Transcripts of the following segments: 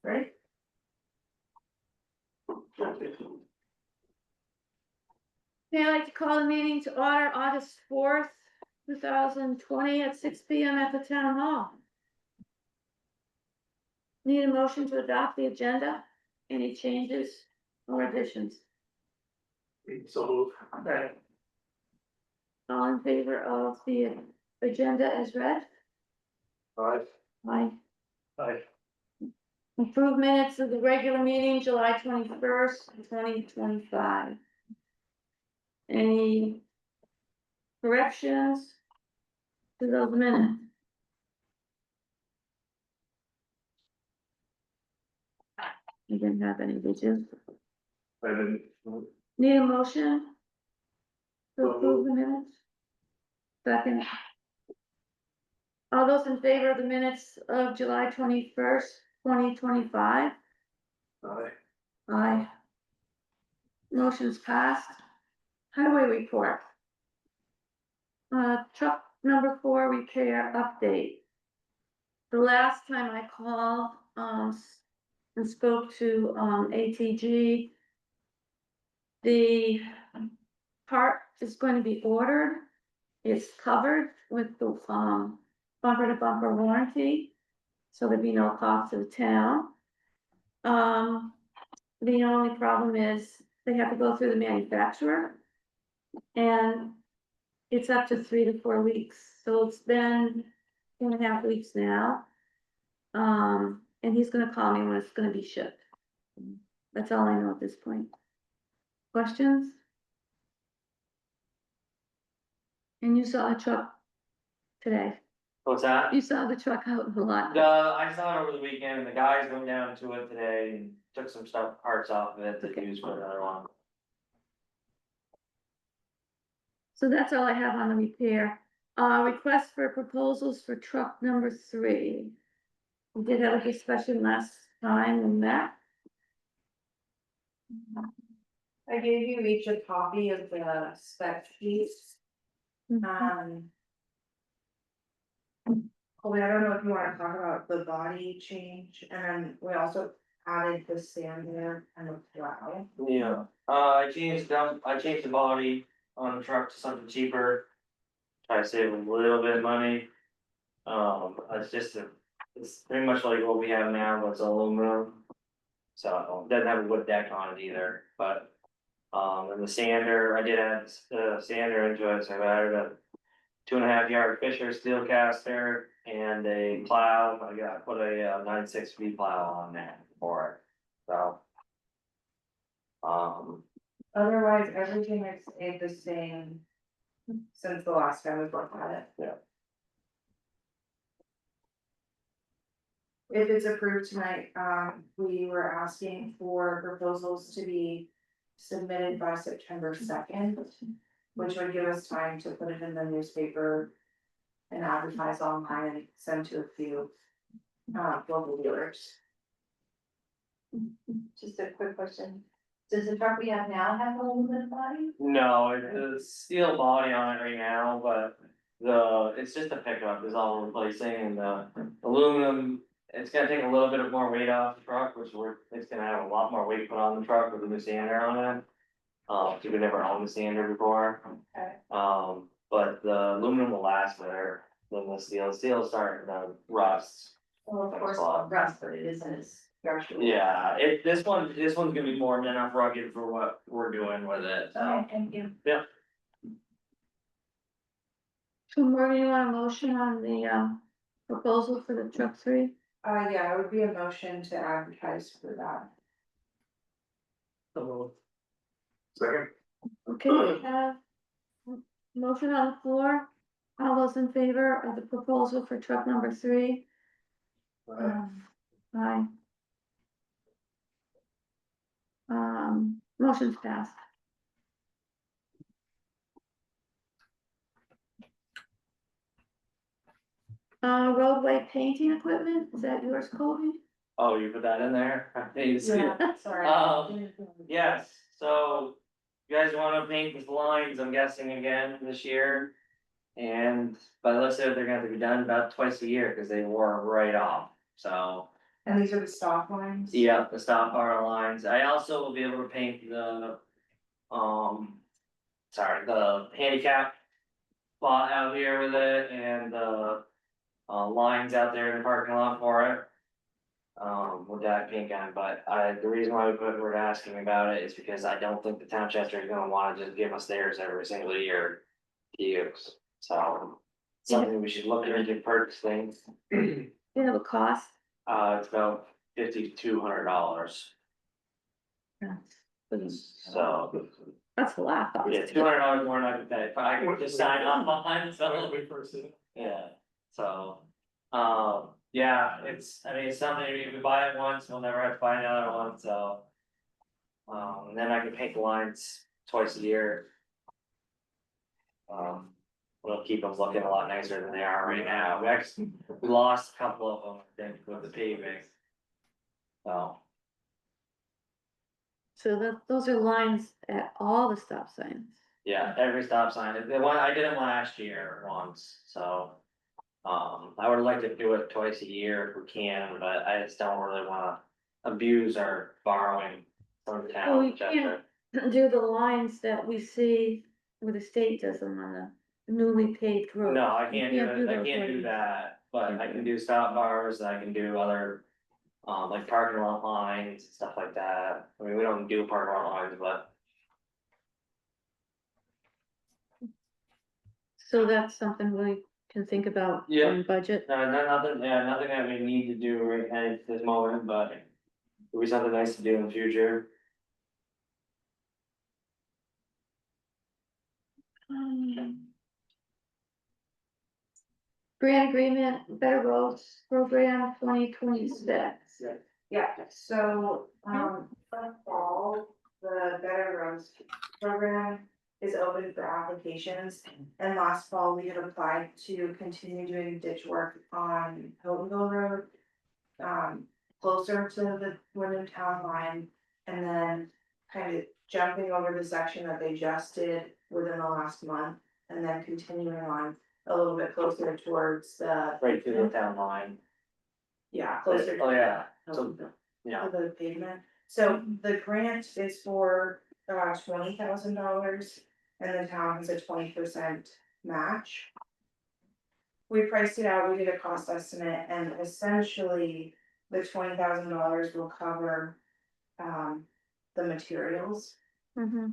right? Okay, I'd like to call the meeting to order August 4th, 2020 at 6 p.m. at the town hall. Need a motion to adopt the agenda? Any changes or additions? So move. Okay. All in favor of the agenda as read? Aye. Aye. Aye. Approved minutes of the regular meeting, July 21st, 2025. Any corrections to those minutes? You didn't have any, did you? I didn't. Need a motion to So approve the minutes? Second. All those in favor of the minutes of July 21st, 2025? Aye. Aye. Motion's passed. Highway report. Truck number 4 repair update. The last time I called, and spoke to, ATG, the part is going to be ordered. It's covered with the, bumper to bumper warranty, so there'd be no cost to the town. The only problem is they have to go through the manufacturer, and it's up to 3 to 4 weeks, so it's been 2.5 weeks now. And he's gonna call me when it's gonna be shipped. That's all I know at this point. Questions? And you saw a truck today. What's that? You saw the truck out in the lot. I saw it over the weekend, and the guys went down to it today and took some stuff, parts off of it to use for another one. So that's all I have on the repair. Request for proposals for truck number 3. We did have a discussion last time on that. I gave you each a copy of the spec sheets. Colby, I don't know if you wanna talk about the body change, and then we also added the sander and the plow. Yeah, I changed the body on the truck to something cheaper. Try to save a little bit of money. It's pretty much like what we have now, but it's aluminum. So it doesn't have a wood deck on it either, but, and the sander, I did add the sander into it, so I added a 2.5 yard Fisher steel caster and a plow. I put a 9.6 plow on there for it, so. Otherwise, everything is stayed the same since the last time we looked at it. Yeah. If it's approved tonight, we were asking for proposals to be submitted by September 2nd, which would give us time to put it in the newspaper and advertise online and send to a few local dealers. Just a quick question. Does the truck we have now have an aluminum body? No, it's a steel body on it right now, but it's just a pickup is all we're replacing, and the aluminum, it's gonna take a little bit of more weight off the truck, it's gonna have a lot more weight put on the truck with the new sander on it. So we never owned the sander before. Okay. But the aluminum will last better than the steel. Steel's starting to rust. Well, of course, it's rust, but it isn't as structural. Yeah, this one's gonna be more than enough rugged for what we're doing with it, so. Okay, thank you. Yeah. So Morgan, you want a motion on the, proposal for the truck 3? Yeah, it would be a motion to advertise for that. Second. Okay, we have a motion on the floor. All those in favor of the proposal for truck number 3? Aye. Motion's passed. Roadway painting equipment, is that yours, Colby? Oh, you put that in there? I didn't see it. Sorry. Yes, so you guys wanna paint the lines, I'm guessing again this year. And by the looks of it, they're gonna have to be done about twice a year, cause they wore right off, so. And these are the stop lines? Yeah, the stop bar lines, I also will be able to paint sorry, the handicap spot out here with it and the lines out there in the parking lot for it. With that pink on, but the reason why we're asking about it is because I don't think the town Chester is gonna wanna just give us theirs every single year to use, so. Something we should look into purchasing, You have a cost? it's about $5,200, so. That's a lot. Yeah, $200 more than I could pay, if I could just sign off on, so. We first did it. Yeah, so, yeah, I mean, it's something, if we buy it once, we'll never have to buy another one, so. And then I can paint the lines twice a year. We'll keep them looking a lot nicer than they are right now, we lost a couple of them, I think, with the paving. So, So those are lines at all the stop signs. yeah, every stop sign, the one, I did it last year once, so. I would like to do it twice a year if we can, but I just don't really wanna abuse our borrowing from the Well, we town, Chester. can't do the lines that we see where the state does them on the newly paved road. No, I can't do it, I those can't do lines. that, but I can do stop bars, I can do other. Like parking lot lines, stuff like that, I mean, we don't do parking lot lines, but. So that's something we can think about Yeah. in budget. No, nothing, yeah, nothing that we need to do right at this moment, but it'll be something nice to do in the future. Grant agreement, Better Roads Program 2026. Yeah, so, for fall, the Better Roads program is open for applications. And last fall, we had applied to continue doing ditch work on Hiltonville Road. Closer to the Wyndham Town line, and then kind of jumping over the section that they just did within the last month. And then continuing on a little bit closer towards the, Right to the town line, yeah, closer to. oh, yeah, the- so, yeah, to the pavement. So the grant is for $20,000 and the town has a 20% match. We priced it out, we did a cost estimate, and essentially the $20,000 will cover the materials. Mm-hmm.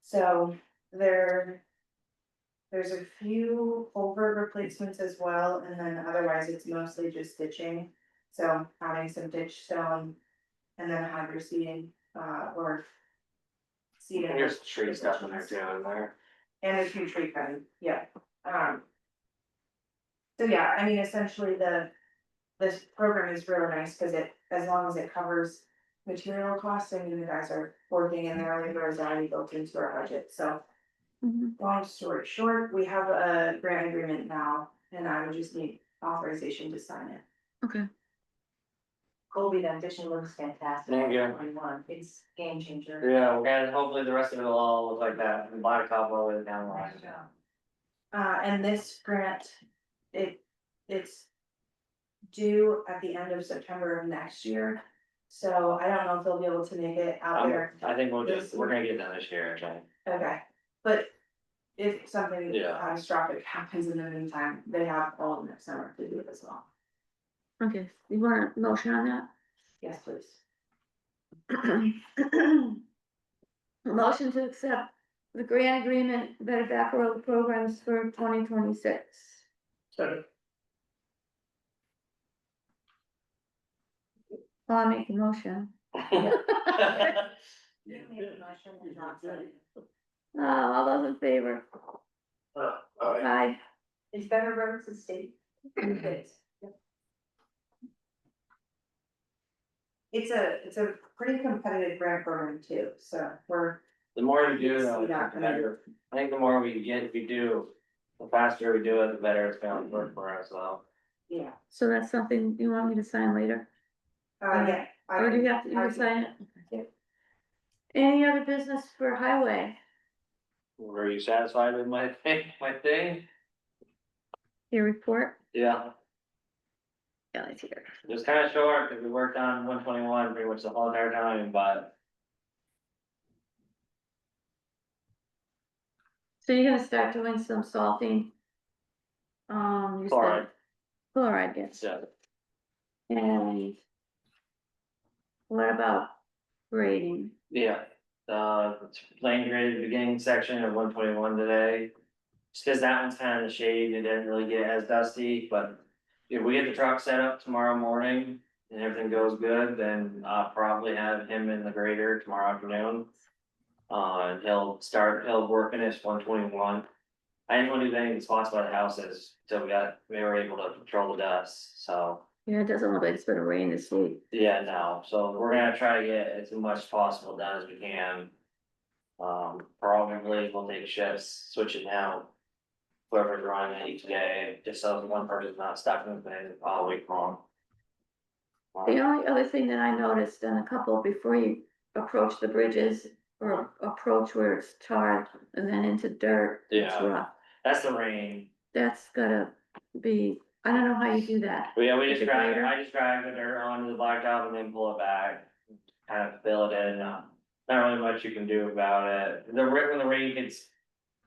So there's a few culvert replacements as well, and then otherwise it's mostly just ditching. So adding some ditch stone and then hydro seeding, or seeding. and there's tree stuff in there too, in there. And a few tree cutting, yeah. So yeah, I mean, essentially this program is really nice, cause as long as it covers material costs, I mean, you guys are working in their labor is already built into our budget, so. Mm-hmm. Long story short, we have a grant agreement now, and I would just need authorization to sign it. Okay. Colby, that addition looks fantastic. Thank you. 21, it's game changer. Yeah, and hopefully the rest of it will all look like that, and blacktop all the way down the line. And this grant, it's due at the end of September of next year. So I don't know if they'll be able to make it out there. I think we're gonna get done this year, actually. Okay, but if something Yeah. catastrophic happens in the meantime, they have all of next summer to do it as well. Okay, you want a motion on that? Yes, please. Motion to accept the grant agreement, Better Back Road programs for 2026. Second. I'll make the motion. All those in favor? Aye. Aye. It's Better Roads and State. It's a pretty competitive grant program too, so we're. The more you do, though, See that the better, I think the more we get, if we do, the faster we do it, the better it's gonna work for us, so. Yeah. So that's something you want me to sign later? Yeah. Or do you have to, you can sign it? Okay. Any other business for highway? Were you satisfied with my thing, Your report? Yeah, Kelly's here. It was kind of short, because we worked on 121 pretty much the whole entire time, but So you're gonna start doing some salting? You said chloride, chloride, yes. yeah. And what about grading? Yeah, lane grade the beginning section of 121 today. Just cause that one's kind of in the shade, it didn't really get as dusty, but if we get the truck set up tomorrow morning. And everything goes good, then I'll probably have him in the grader tomorrow afternoon. And he'll work in his 121. I didn't want to do any spots by the houses, so we were able to control the dust, so. Yeah, it doesn't look like it's gonna rain this week. Yeah, no, so we're gonna try to get as much possible done as we can. Probably we'll take shifts, switch it out. Whoever's running it each day, just so one person's not stuck in the thing all week long. The only other thing that I noticed on a couple before you approach the bridges or approach where it's tarred and then into dirt, it's Yeah. rough. That's the rain, That's gotta be, I don't know how you do that. but yeah, With the grader? I just drag the dirt onto the blacktop and then pull it back. Kind of fill it in, not really much you can do about it, when the rain gets.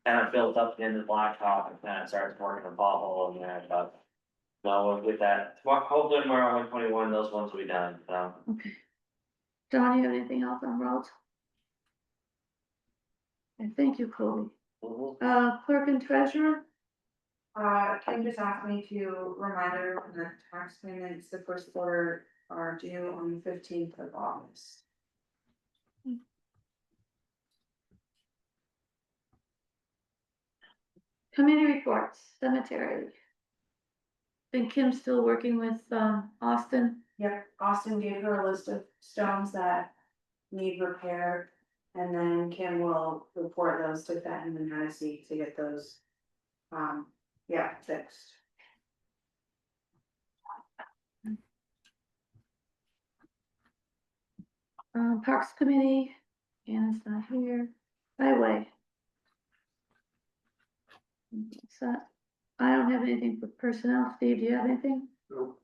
Kind of built up into the blacktop and kind of starts working a pothole in there, but. No, with that, hopefully tomorrow, 121, those ones will be done, so. Okay. Don, you have anything else on roads? And thank you, Kobe. Clerk and treasurer? Kim just asked me to remind everyone that tax payments, the first quarter are due on the 15th of August. Committee reports, cemetery. Think Kim's still working with, Austin? Yep, Austin gave her a list of stones that need repair. And then Kim will report those to Fenton and Hennessy to get those, yeah, fixed. Parks Committee, Anna's not here, Highway. So, I don't have anything for personnel, Steve, do you have anything? Nope.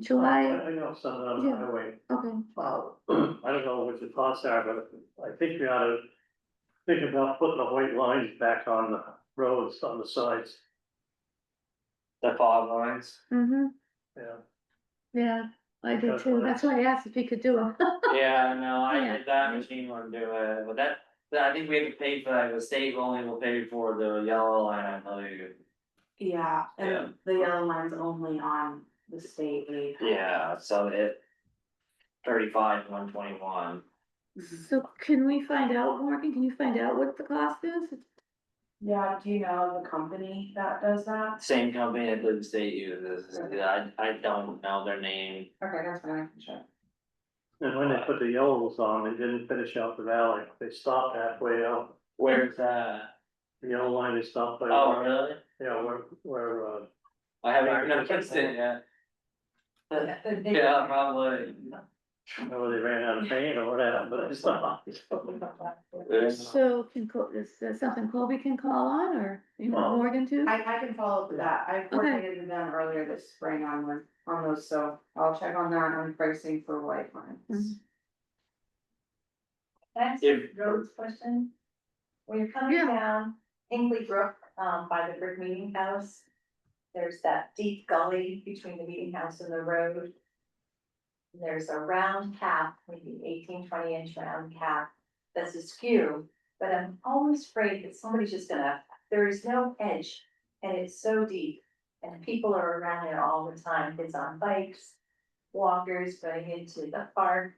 July, I know something on the Yeah. highway. okay, I don't know what your thoughts are, but I think we ought to think about putting the white lines back on the roads on the sides. The fog lines, mm-hmm, Yeah, yeah, I did too, that's why I asked if he could do them. yeah, no, Yeah. that machine won't do it, but I think we have to pay for that, the state only will pay for the yellow line, I believe. Yeah, Yeah. and the yellow line's only on the state aid. Yeah, so 35, 121, So can we find out, Morgan, can you find out what the cost is? Yeah, do you know the company that does that? same company that the state uses, I don't know their name. Okay, that's fine, I can check. and when they put the yellows on, they didn't finish out the valley, they stopped halfway out. Where's that? The yellow line, they stopped by. Oh, really? Yeah, where, I haven't even noticed it yet. Yeah, probably. where they ran out of paint or whatever, but they stopped. So is there something Colby can call on, or you want Well, Morgan to? I can follow up with that, I coordinated with them earlier this spring on those, so I'll check on that on pricing for white lines. Mhm. That's a roads question. When you're coming Yeah. down Hinkley Brook, by the brick meeting house. There's that deep gully between the meeting house and the road. There's a round cap, maybe 18-20 inch round cap, that's askew, but I'm always afraid that somebody's just gonna, there is no edge. And it's so deep, and people are around there all the time, kids on bikes, walkers going into the park.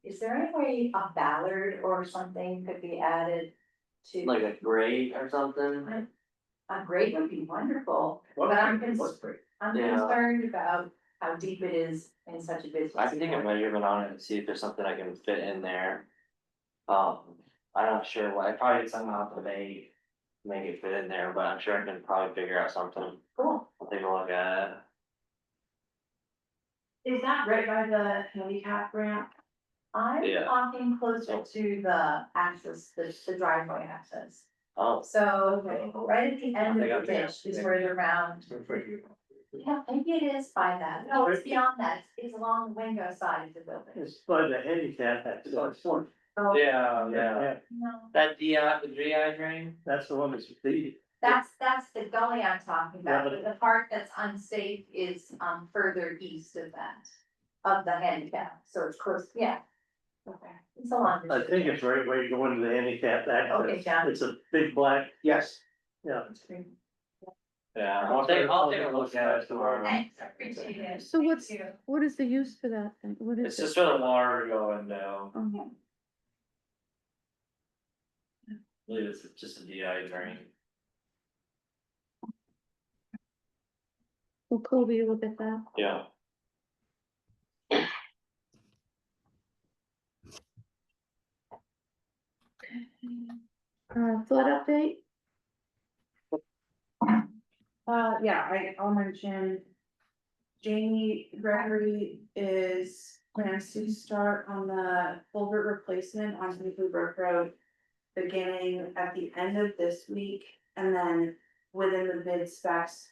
Is there any way a ballard or something could be added to? Like a grate or something? A grate would be wonderful, but I'm concerned about how deep it is in such a busy. I can take a measurement on it and see if there's something I can fit in there. I'm not sure what, I probably somehow have to make it fit in there, but I'm sure I can probably figure out something. Cool. I'll take a look at it. Is that right by the handicap ramp? I'm Yeah. talking closer to the access, the driveway access. Oh. So right at the end They got of the bigger. ditch is where the round, yeah, maybe it is by that, no, it's beyond that, it's along the window side of the building. It's by the handicap access. Oh, Yeah, Yeah, no, That the GI drain? that's the one that's deep. that's the gully I'm talking about, Yeah, but the part that's unsafe is further east of that. Of the handicap, so it's close, yeah. Okay. It's a long. I think it's right where you go into the handicap Okay, access. John. It's a big black, Yes. yeah. Yeah, I'll take a look at it tomorrow. Thanks, I appreciate it. So what's, Thank you. what is the use for that thing? What It's is it? just for the water going down. Oh, I believe it's just a DI drain. Well, Kobe, you look at that. Yeah. Flood update? Yeah, I'll mention. Jamie Gregory plans to start on the culvert replacement on Hinkley Brook Road. Beginning at the end of this week, and then within the bid specs,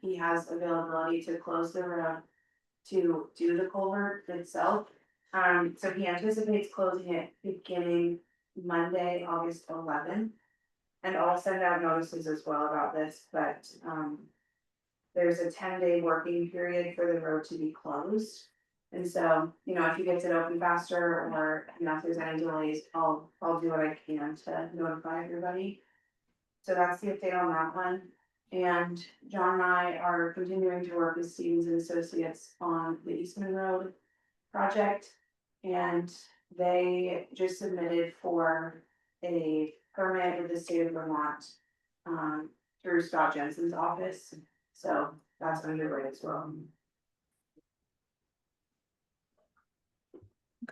he has availability to close the road. To do the culvert itself, so he anticipates closing it beginning Monday, August 11th. And I'll send out notices as well about this, but, there's a 10-day working period for the road to be closed. And so, you know, if he gets it open faster, or, you know, if there's any delays, I'll do what I can to notify everybody. So that's the update on that one. And John and I are continuing to work with Stevens and Associates on the Eastman Road project. And they just submitted for a permit with the state of Vermont, through Scott Jensen's office. So that's underway as well.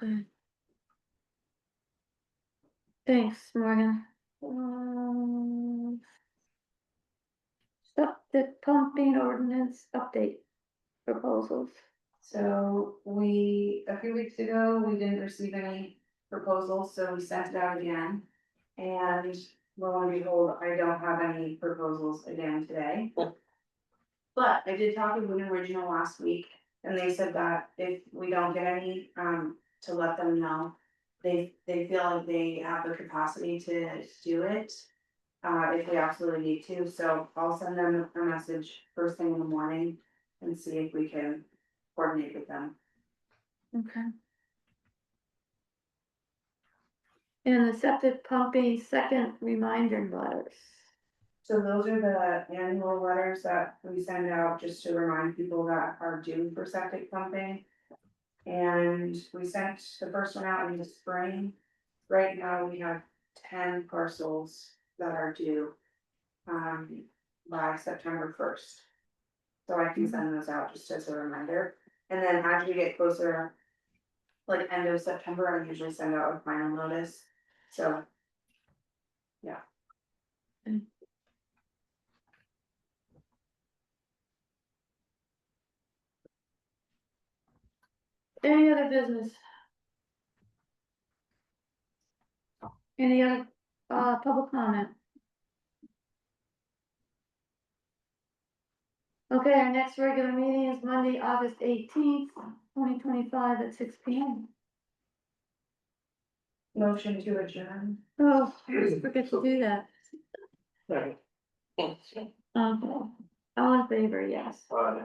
Okay. Thanks, Morgan. Septic pumping ordinance update proposals. So a few weeks ago, we didn't receive any proposals, so we sent it out again. And lo and behold, I don't have any proposals again today. But I did talk with Wind Original last week, and they said that if we don't get any, to let them know. They feel like they have the capacity to do it, if we absolutely need to, so I'll send them a message first thing in the morning and see if we can coordinate with them. Okay. And the septic pumping second reminder letters. So those are the annual letters that we send out just to remind people that are due for septic pumping. And we sent the first one out in the spring. Right now, we have 10 parcels that are due, by September 1st. So I can send those out just as a reminder, and then as we get closer, like end of September, I usually send out a final notice, so. Yeah. Any other business? Any other, public comment? Okay, our next regular meeting is Monday, August 18th, 2025 at 6 p.m. Motion to adjourn. Oh, I always forget to do that. Second. All in favor, yes. Right.